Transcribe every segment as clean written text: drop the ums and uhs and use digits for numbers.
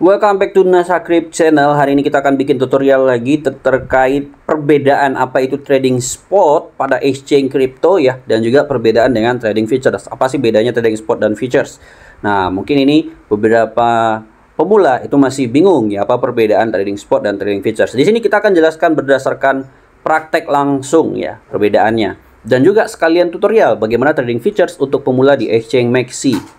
Welcome back to Nasakrip channel. Hari ini kita akan bikin tutorial lagi terkait perbedaan apa itu trading spot pada exchange crypto ya, dan juga perbedaan dengan trading futures. Apa sih bedanya trading spot dan futures? Nah, mungkin ini beberapa pemula itu masih bingung ya apa perbedaan trading spot dan trading futures. Di sini kita akan jelaskan berdasarkan praktek langsung ya perbedaannya, dan juga sekalian tutorial bagaimana trading futures untuk pemula di exchange Maxi.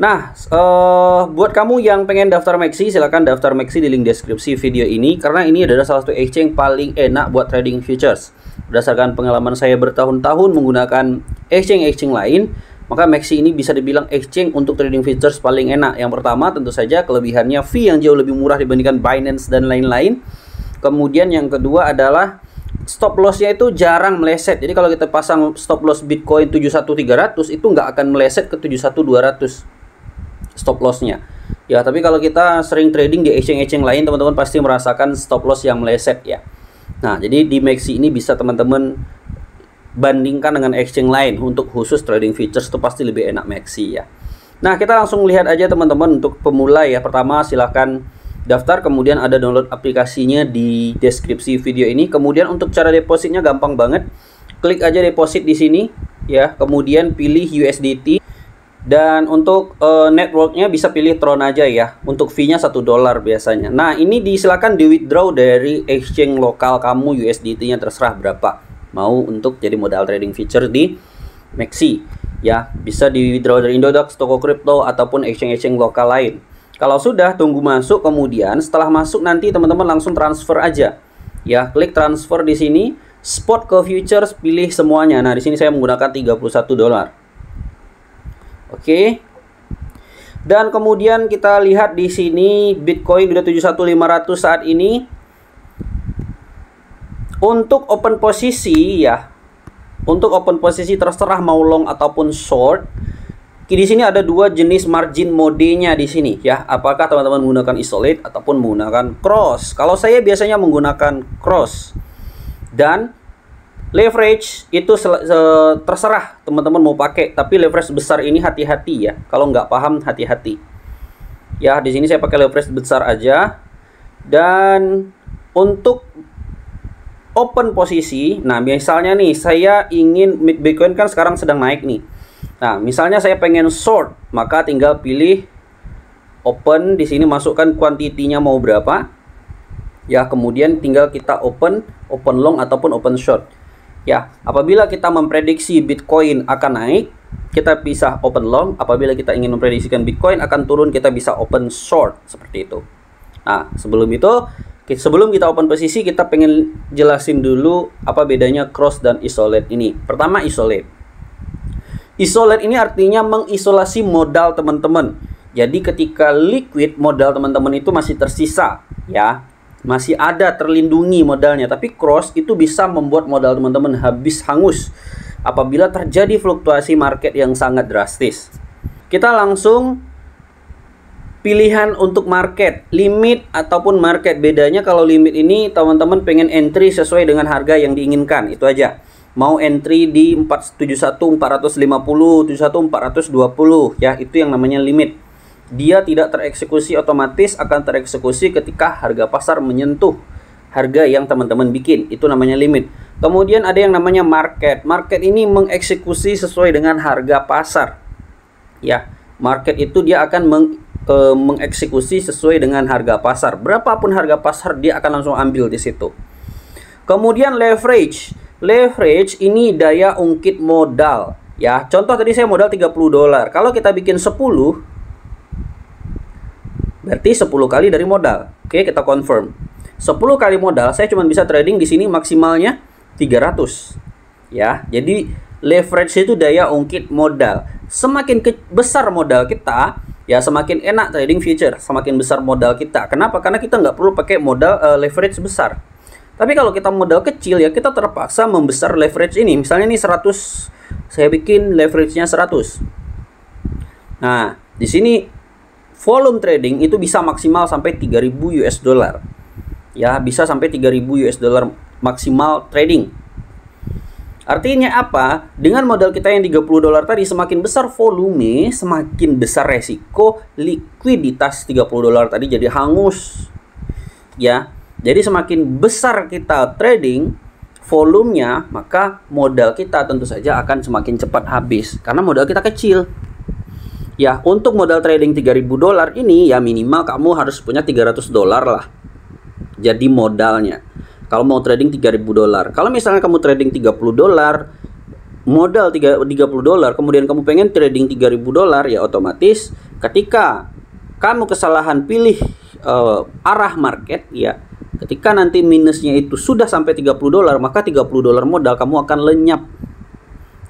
Nah, buat kamu yang pengen daftar Maxi, silahkan daftar Maxi di link deskripsi video ini, karena ini adalah salah satu exchange paling enak buat trading futures. Berdasarkan pengalaman saya bertahun-tahun menggunakan exchange lain, maka Maxi ini bisa dibilang exchange untuk trading futures paling enak. Yang pertama tentu saja kelebihannya fee yang jauh lebih murah dibandingkan Binance dan lain-lain. Kemudian yang kedua adalah stop lossnya itu jarang meleset. Jadi kalau kita pasang stop loss Bitcoin 71300 itu nggak akan meleset ke 71200 stop lossnya ya. Tapi kalau kita sering trading di exchange lain, teman-teman pasti merasakan stop loss yang meleset ya. Nah, jadi di Maxi ini bisa teman-teman bandingkan dengan exchange lain. Untuk khusus trading futures itu pasti lebih enak Maxi ya. Nah, kita langsung lihat aja teman-teman untuk pemula ya. Pertama silahkan daftar, kemudian ada download aplikasinya di deskripsi video ini. Kemudian untuk cara depositnya gampang banget. Klik aja deposit di sini ya, kemudian pilih USDT. Dan untuk networknya bisa pilih Tron aja ya. Untuk fee-nya $1 biasanya. Nah, ini disilakan di withdraw dari exchange lokal kamu, USDT-nya terserah berapa mau untuk jadi modal trading future di Maxi ya. Bisa di withdraw dari Indodax, toko kripto ataupun exchange lokal lain. Kalau sudah, tunggu masuk, kemudian setelah masuk nanti teman-teman langsung transfer aja ya. Klik transfer di sini, spot ke futures, pilih semuanya. Nah, di sini saya menggunakan $31. Oke. Dan kemudian kita lihat di sini Bitcoin udah 71.500 saat ini. Untuk open posisi ya. Untuk open posisi terserah mau long ataupun short. Di sini ada dua jenis margin modenya di sini ya. Apakah teman-teman menggunakan isolate ataupun menggunakan cross? Kalau saya biasanya menggunakan cross. Dan leverage itu terserah teman-teman mau pakai, tapi leverage besar ini hati-hati ya. Kalau nggak paham hati-hati. Ya, di sini saya pakai leverage besar aja. Dan untuk open posisi, nah misalnya nih saya ingin Bitcoin kan sekarang sedang naik nih. Nah, misalnya saya pengen short, maka tinggal pilih open di sini, masukkan kuantitinya mau berapa. Ya, kemudian tinggal kita open long ataupun open short. Ya, apabila kita memprediksi Bitcoin akan naik, kita bisa open long. Apabila kita ingin memprediksikan Bitcoin akan turun, kita bisa open short seperti itu. Nah, sebelum kita open posisi, kita pengen jelasin dulu apa bedanya cross dan isolate ini. Pertama, isolate. Isolate ini artinya mengisolasi modal teman-teman. Jadi ketika liquid, modal teman-teman itu masih tersisa ya. Masih ada terlindungi modalnya. Tapi cross itu bisa membuat modal teman-teman habis hangus apabila terjadi fluktuasi market yang sangat drastis. Kita langsung pilihan untuk market, limit ataupun market. Bedanya kalau limit ini teman-teman pengen entry sesuai dengan harga yang diinginkan, itu aja. Mau entry di 471.450, 420 ya, itu yang namanya limit. Dia tidak tereksekusi otomatis, akan tereksekusi ketika harga pasar menyentuh harga yang teman-teman bikin. Itu namanya limit. Kemudian ada yang namanya market. Market ini mengeksekusi sesuai dengan harga pasar. Ya, market itu dia akan mengeksekusi sesuai dengan harga pasar. Berapapun harga pasar dia akan langsung ambil di situ. Kemudian leverage. Leverage ini daya ungkit modal. Ya, contoh tadi saya modal $30. Kalau kita bikin 10, berarti 10 kali dari modal. Oke, kita confirm. 10 kali modal, saya cuma bisa trading di sini maksimalnya 300. Ya, jadi leverage itu daya ungkit modal. Semakin besar modal kita, ya semakin enak trading future. Semakin besar modal kita. Kenapa? Karena kita nggak perlu pakai modal leverage besar. Tapi kalau kita modal kecil ya, kita terpaksa membesar leverage ini. Misalnya ini 100, saya bikin leverage-nya 100. Nah, di sini volume trading itu bisa maksimal sampai 3.000 US dollar. Ya, bisa sampai 3.000 US dollar maksimal trading. Artinya apa? Dengan modal kita yang 30 dolar tadi, semakin besar volume, semakin besar resiko likuiditas 30 dolar tadi jadi hangus. Ya. Jadi semakin besar kita trading volumenya, maka modal kita tentu saja akan semakin cepat habis karena modal kita kecil. Ya, untuk modal trading 3000 dolar ini ya minimal kamu harus punya 300 dolar lah. Jadi modalnya. Kalau mau trading 3000 dolar. Kalau misalnya kamu trading 30 dolar, modal 30 dolar, kemudian kamu pengen trading 3000 dolar, ya otomatis ketika kamu kesalahan pilih arah market, ya ketika nanti minusnya itu sudah sampai 30 dolar, maka 30 dolar modal kamu akan lenyap.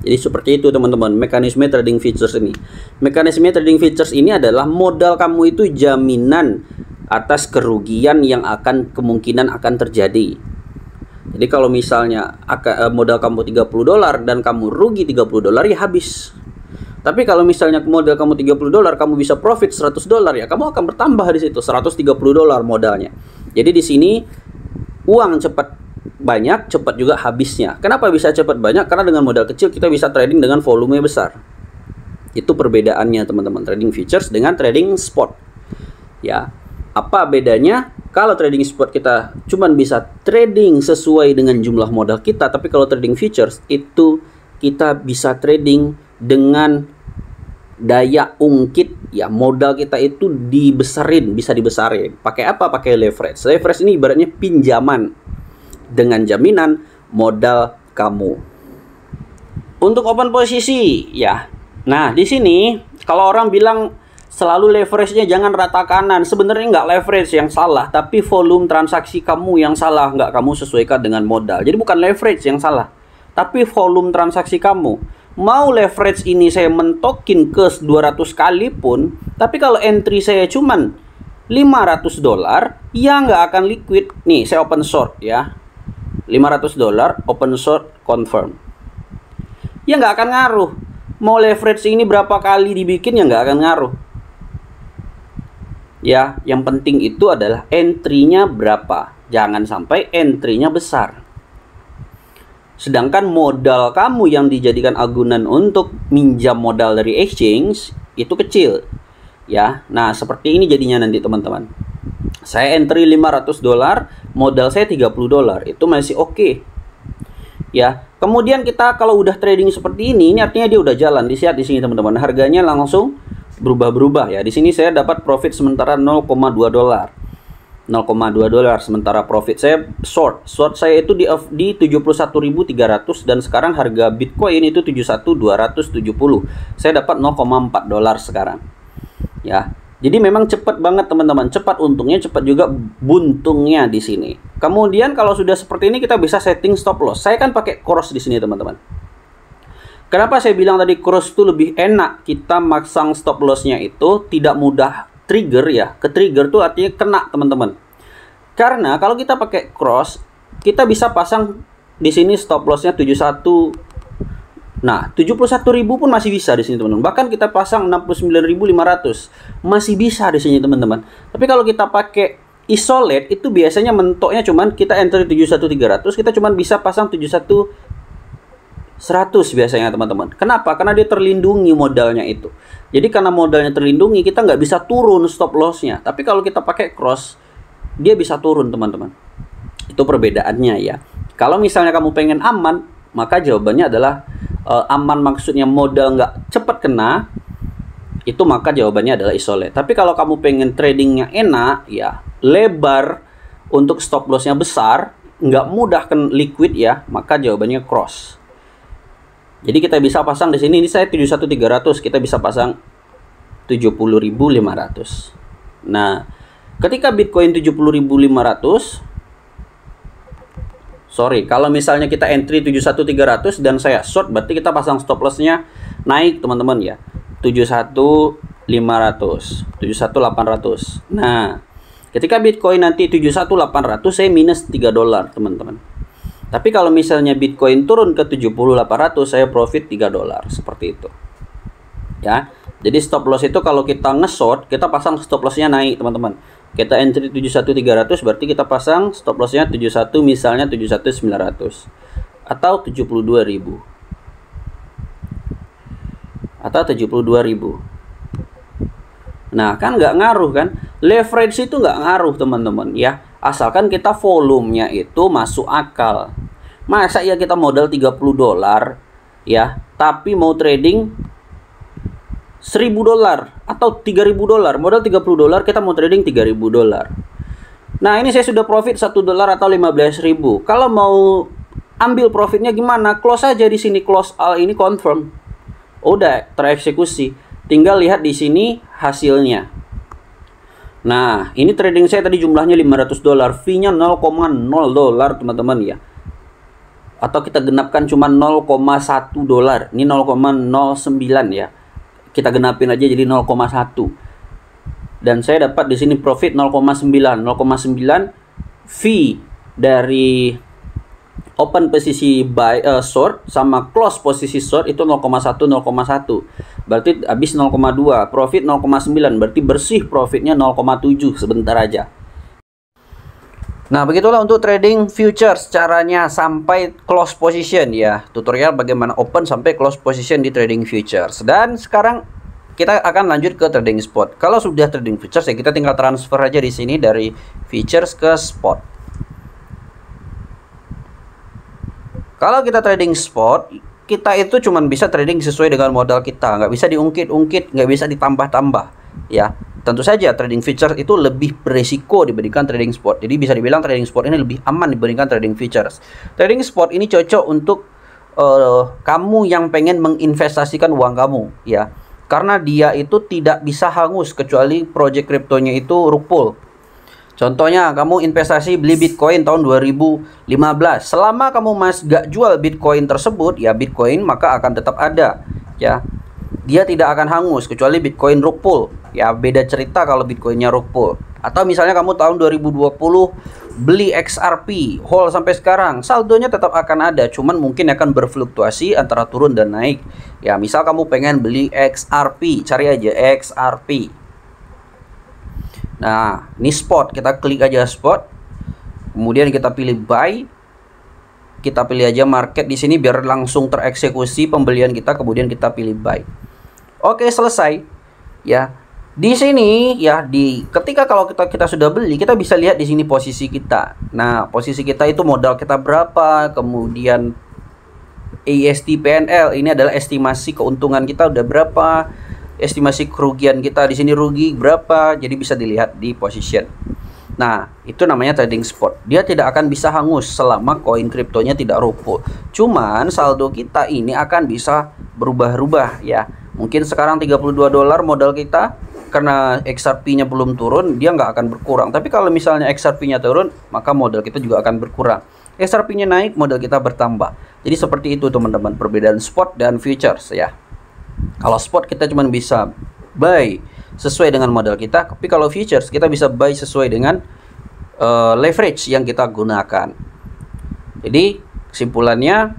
Jadi seperti itu teman-teman, mekanisme trading futures ini. Mekanisme trading futures ini adalah modal kamu itu jaminan atas kerugian yang kemungkinan akan terjadi. Jadi kalau misalnya modal kamu 30 dolar dan kamu rugi 30 dolar, ya habis. Tapi kalau misalnya modal kamu 30 dolar, kamu bisa profit 100 dolar, ya kamu akan bertambah di situ 130 dolar modalnya. Jadi di sini uang cepat banyak, cepat juga habisnya. Kenapa bisa cepat banyak? Karena dengan modal kecil kita bisa trading dengan volume besar. Itu perbedaannya teman-teman, trading futures dengan trading spot. Ya, apa bedanya? Kalau trading spot kita cuman bisa trading sesuai dengan jumlah modal kita, tapi kalau trading futures itu kita bisa trading dengan daya ungkit, ya modal kita itu dibesarin, bisa dibesarin. Pakai apa? Pakai leverage. Leverage ini ibaratnya pinjaman dengan jaminan modal kamu. Untuk open posisi, ya. Nah, di sini kalau orang bilang selalu leverage-nya jangan rata kanan, sebenarnya nggak leverage yang salah, tapi volume transaksi kamu yang salah, nggak kamu sesuaikan dengan modal. Jadi bukan leverage yang salah, tapi volume transaksi kamu. Mau leverage ini saya mentokin ke 200 kali pun, tapi kalau entry saya cuman 500 dolar, ya nggak akan liquid. Nih, saya open short ya. 500 dolar, open short, confirm. Ya nggak akan ngaruh. Mau leverage ini berapa kali dibikin, ya nggak akan ngaruh. Ya, yang penting itu adalah entry-nya berapa. Jangan sampai entry-nya besar. Sedangkan modal kamu yang dijadikan agunan untuk minjam modal dari exchange itu kecil. Ya, nah seperti ini jadinya nanti teman-teman. Saya entry 500 dolar, modal saya 30 dolar. Itu masih oke. Ya, kemudian kita kalau udah trading seperti ini artinya dia udah jalan. Dilihat di sini teman-teman, harganya langsung berubah-berubah ya. Di sini saya dapat profit sementara 0,2 dolar. 0,2 dolar sementara profit saya short. Short saya itu di 71.300 dan sekarang harga Bitcoin itu 71.270. Saya dapat 0,4 dolar sekarang. Ya. Jadi memang cepat banget teman-teman, cepat untungnya, cepat juga buntungnya di sini. Kemudian kalau sudah seperti ini kita bisa setting stop loss. Saya kan pakai cross di sini teman-teman. Kenapa saya bilang tadi cross itu lebih enak? Kita masang stop lossnya itu tidak mudah trigger ya. Ke trigger tuh artinya kena teman-teman. Karena kalau kita pakai cross, kita bisa pasang di sini stop lossnya 71. Nah, 71.000 pun masih bisa di sini teman-teman. Bahkan kita pasang 69.500 masih bisa di sini teman-teman. Tapi kalau kita pakai isolate itu biasanya mentoknya cuman kita enter 71.300, kita cuman bisa pasang 71.100 biasanya teman-teman. Kenapa? Karena dia terlindungi modalnya itu. Jadi karena modalnya terlindungi, kita nggak bisa turun stop lossnya. Tapi kalau kita pakai cross, dia bisa turun teman-teman. Itu perbedaannya ya. Kalau misalnya kamu pengen aman, maka jawabannya adalah aman maksudnya modal nggak cepat kena, itu maka jawabannya adalah isolate. Tapi kalau kamu pengen tradingnya enak, ya lebar untuk stop lossnya besar, nggak mudah liquid ya, maka jawabannya cross. Jadi kita bisa pasang di sini, ini saya 71.300, kita bisa pasang 70.500. Nah, ketika Bitcoin 70.500, sorry, kalau misalnya kita entry 71.300 dan saya short, berarti kita pasang stop lossnya naik teman-teman ya, 71.500, 71.800. Nah, ketika Bitcoin nanti 71.800, saya minus 3 dolar teman-teman. Tapi kalau misalnya Bitcoin turun ke 70.800, saya profit 3 dolar, seperti itu. Ya, jadi stop loss itu kalau kita nge-short, kita pasang stop lossnya naik teman-teman. Kita entry 71.300, berarti kita pasang stop lossnya 71, misalnya 71.900. atau 72.000 atau 72.000. Nah, kan nggak ngaruh kan? Leverage itu nggak ngaruh teman-teman ya. Asalkan kita volumenya itu masuk akal. Masa ya kita modal 30 dolar ya, tapi mau trading 1.000 dolar atau 3.000 dolar. Modal 30 dolar kita mau trading 3.000 dolar. Nah, ini saya sudah profit 1 dolar atau 15.000. Kalau mau ambil profitnya gimana? Close aja di sini, close all ini confirm. Udah tereksekusi. Tinggal lihat di sini hasilnya. Nah, ini trading saya tadi jumlahnya 500 dolar, fee-nya 0,0 dolar teman-teman ya. Atau kita genapkan cuma 0,1 dolar. Ini 0,09 ya. Kita genapin aja jadi 0,1. Dan saya dapat di sini profit 0,9. 0,9 fee dari open posisi buy short sama close posisi short itu 0,1 0,1. Berarti habis 0,2, profit 0,9, berarti bersih profitnya 0,7 sebentar aja. Nah, begitulah untuk trading futures caranya sampai close position ya. Tutorial bagaimana open sampai close position di trading futures. Dan sekarang kita akan lanjut ke trading spot. Kalau sudah trading futures ya kita tinggal transfer aja di sini dari futures ke spot. Kalau kita trading spot, kita itu cuma bisa trading sesuai dengan modal kita, nggak bisa diungkit-ungkit, nggak bisa ditambah-tambah, ya. Tentu saja trading futures itu lebih beresiko dibandingkan trading spot. Jadi bisa dibilang trading spot ini lebih aman dibandingkan trading futures. Trading spot ini cocok untuk kamu yang pengen menginvestasikan uang kamu, ya. Karena dia itu tidak bisa hangus kecuali project kriptonya itu rug pull. Contohnya, kamu investasi beli Bitcoin tahun 2015. Selama kamu gak jual Bitcoin tersebut, ya Bitcoin maka akan tetap ada, ya. Dia tidak akan hangus kecuali Bitcoin rug pull. Ya, beda cerita kalau Bitcoinnya rug pull. Atau misalnya kamu tahun 2020 beli XRP, hold sampai sekarang, saldonya tetap akan ada, cuman mungkin akan berfluktuasi antara turun dan naik. Ya, misal kamu pengen beli XRP, cari aja XRP. Nah, ini spot, kita klik aja spot. Kemudian kita pilih buy. Kita pilih aja market di sini biar langsung tereksekusi pembelian kita, kemudian kita pilih buy. Oke, selesai. Ya. Di sini ya ketika kalau kita sudah beli, kita bisa lihat di sini posisi kita. Nah, posisi kita itu modal kita berapa, kemudian AST PNL ini adalah estimasi keuntungan kita udah berapa. Estimasi kerugian kita di sini rugi berapa, jadi bisa dilihat di position. Nah, itu namanya trading spot. Dia tidak akan bisa hangus selama koin kriptonya tidak rug pull. Cuman saldo kita ini akan bisa berubah-ubah ya. Mungkin sekarang 32 dolar modal kita, karena XRP-nya belum turun, dia nggak akan berkurang. Tapi kalau misalnya XRP-nya turun, maka modal kita juga akan berkurang. XRP-nya naik, modal kita bertambah. Jadi seperti itu teman-teman, perbedaan spot dan futures ya. Kalau spot kita cuma bisa buy sesuai dengan modal kita, tapi kalau futures kita bisa buy sesuai dengan leverage yang kita gunakan. Jadi kesimpulannya,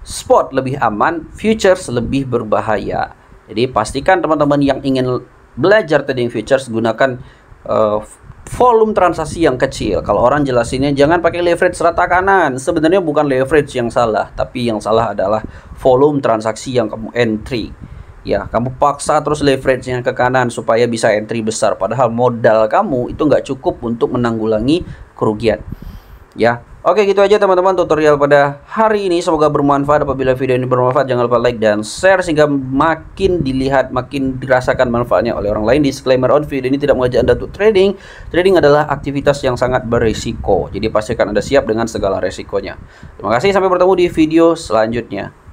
spot lebih aman, futures lebih berbahaya. Jadi pastikan teman-teman yang ingin belajar trading futures gunakan volume transaksi yang kecil. Kalau orang jelasinnya jangan pakai leverage rata kanan, sebenarnya bukan leverage yang salah, tapi yang salah adalah volume transaksi yang kamu entry. Ya, kamu paksa terus leverage-nya ke kanan supaya bisa entry besar, padahal modal kamu itu nggak cukup untuk menanggulangi kerugian. Ya, oke, gitu aja teman-teman tutorial pada hari ini. Semoga bermanfaat. Apabila video ini bermanfaat, jangan lupa like dan share sehingga makin dilihat, makin dirasakan manfaatnya oleh orang lain. Disclaimer on, video ini tidak mengajak Anda untuk trading. Trading adalah aktivitas yang sangat berisiko, jadi pastikan Anda siap dengan segala resikonya. Terima kasih, sampai bertemu di video selanjutnya.